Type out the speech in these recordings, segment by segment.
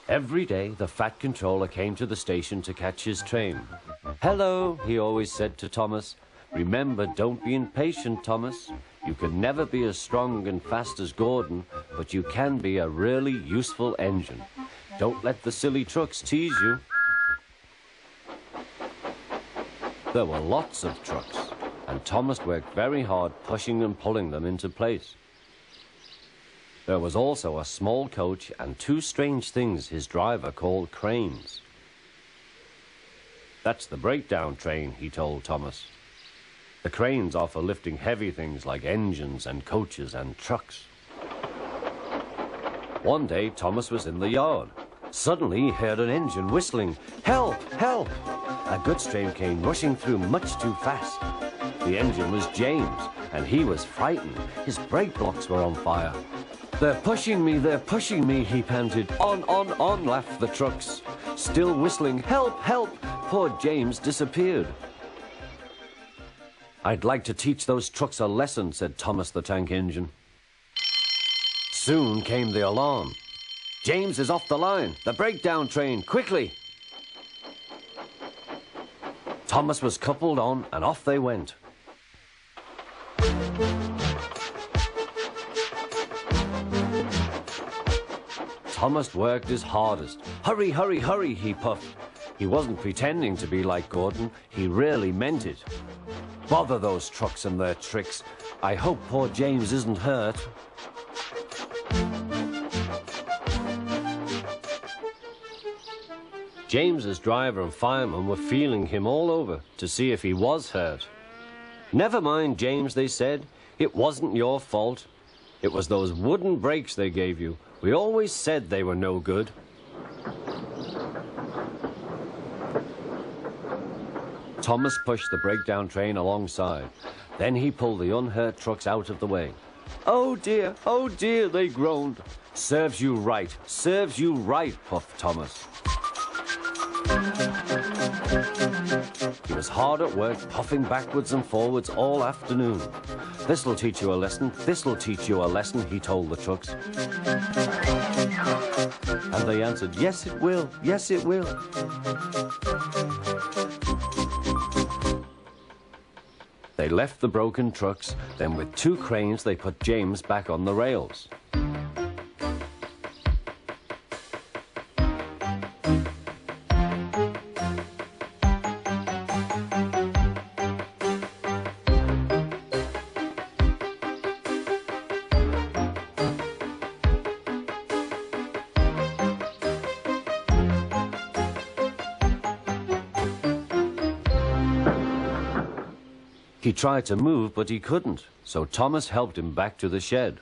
Every day, the Fat Controller came to the station to catch his train. "Hello," he always said to Thomas. "Remember, don't be impatient, Thomas. You can never be as strong and fast as Gordon, but you can be a really useful engine. Don't let the silly trucks tease you." There were lots of trucks, and Thomas worked very hard pushing and pulling them into place. There was also a small coach and two strange things his driver called cranes. "That's the breakdown train," he told Thomas. "The cranes are for lifting heavy things like engines and coaches and trucks." One day, Thomas was in the yard. Suddenly, he heard an engine whistling. "Help! Help!" A goods train came rushing through much too fast. The engine was James, and he was frightened. His brake blocks were on fire. They're pushing me," he panted. On, laughed the trucks. Still whistling, "Help! Help!" Poor James disappeared. "I'd like to teach those trucks a lesson," said Thomas the Tank Engine. Soon came the alarm. "James is off the line! The breakdown train! Quickly!" Thomas was coupled on, and off they went. Thomas worked his hardest. "Hurry, hurry, hurry," he puffed. He wasn't pretending to be like Gordon. He really meant it. "Bother those trucks and their tricks. I hope poor James isn't hurt." James's driver and fireman were feeling him all over to see if he was hurt. "Never mind, James," they said. "It wasn't your fault. It was those wooden brakes they gave you. We always said they were no good." Thomas pushed the breakdown train alongside. Then he pulled the unhurt trucks out of the way. "Oh dear, they groaned. Serves you right, puffed Thomas. He was hard at work, puffing backwards and forwards all afternoon. "This'll teach you a lesson, this'll teach you a lesson," he told the trucks. And they answered, "Yes, it will, yes, it will." They left the broken trucks, then with two cranes they put James back on the rails. He tried to move, but he couldn't, so Thomas helped him back to the shed.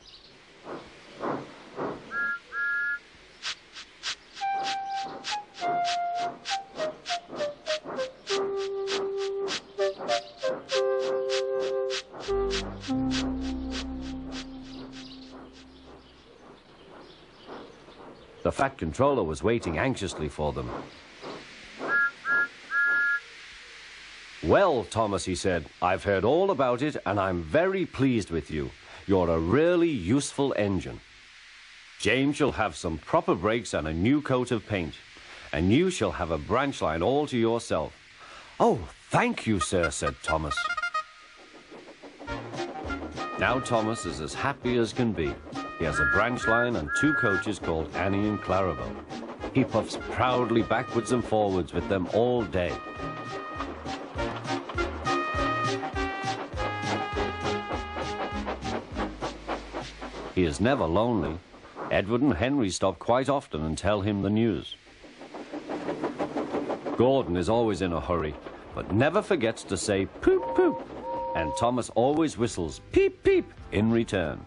The Fat Controller was waiting anxiously for them. "Well, Thomas," he said, "I've heard all about it, and I'm very pleased with you. You're a really useful engine. James shall have some proper brakes and a new coat of paint, and you shall have a branch line all to yourself." "Oh, thank you, sir," said Thomas. Now Thomas is as happy as can be. He has a branch line and two coaches called Annie and Clarabelle. He puffs proudly backwards and forwards with them all day. He is never lonely. Edward and Henry stop quite often and tell him the news. Gordon is always in a hurry, but never forgets to say poop poop, and Thomas always whistles peep peep in return.